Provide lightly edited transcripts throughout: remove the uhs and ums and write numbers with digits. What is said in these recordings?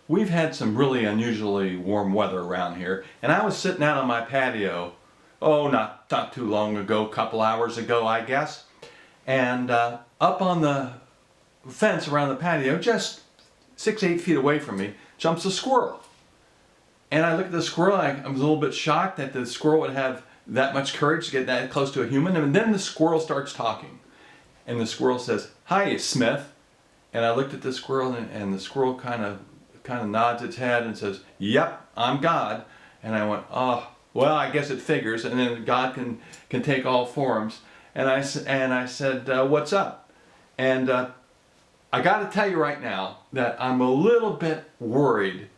we've had some really unusually warm weather around here, and I was sitting out on my patio, oh, not too long ago, a couple hours ago, I guess, and up on the fence around the patio, just 6-8 feet away from me, jumps a squirrel. And I looked at the squirrel, I was a little bit shocked that the squirrel would have that much courage to get that close to a human, and then the squirrel starts talking. And the squirrel says, "Hi, Smith." And I looked at the squirrel, and the squirrel kind of nods its head and says, "Yep, I'm God." And I went, "Oh, well, I guess it figures." And then God can take all forms. And I said, "What's up?" And I got to tell you right now that I'm a little bit worried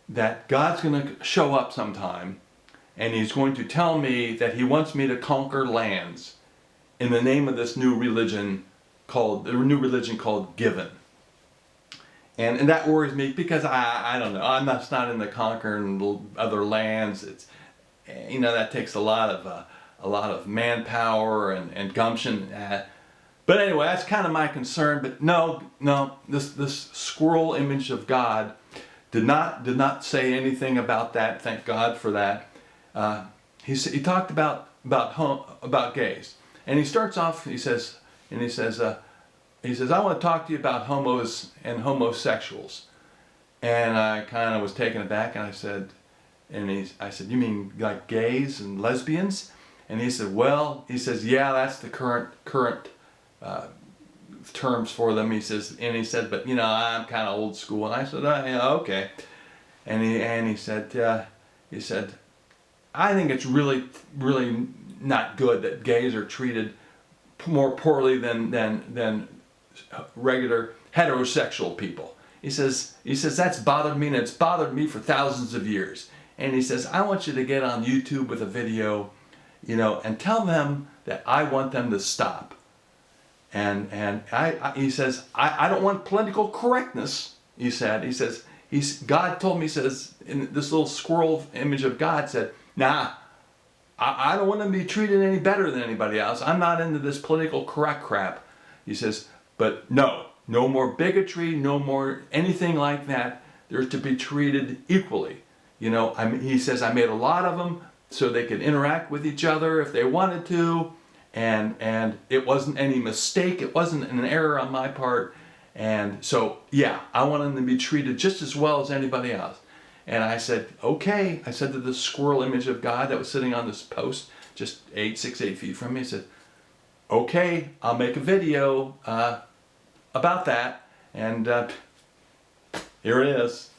that God's going to show up sometime, and He's going to tell me that He wants me to conquer lands in the name of this new religion called Given. And that worries me because I don't know, I'm not into conquering other lands. It's, that takes a lot of manpower and gumption. But anyway, that's kind of my concern. But no, this squirrel image of God did not say anything about that. Thank God for that. He talked about gays, and he starts off. He says, "I want to talk to you about homos and homosexuals." And I kind of was taken aback, and I said, "You mean like gays and lesbians?" And he said, "Well," he says, "yeah, that's the current terms for them." He said, "But I'm kind of old school." And I said, "Yeah, okay." And he said, "I think it's really not good that gays are treated more poorly than regular heterosexual people." He says that's bothered me, and it's bothered me for thousands of years. And he says, "I want you to get on YouTube with a video, and tell them that I want them to stop." And he says, I don't want political correctness. He says God told me, in this little squirrel image of God said, "Nah, I don't want to be treated any better than anybody else. I'm not into this political correct crap." He says, "But no more bigotry, no more anything like that. They're to be treated equally." He says, "I made a lot of them so they could interact with each other if they wanted to. And it wasn't any mistake. It wasn't an error on my part. And so, yeah, I want them to be treated just as well as anybody else." And I said, "Okay." I said to the squirrel image of God that was sitting on this post just 6-8 feet from me, I said, "Okay, I'll make a video about that." And here it is.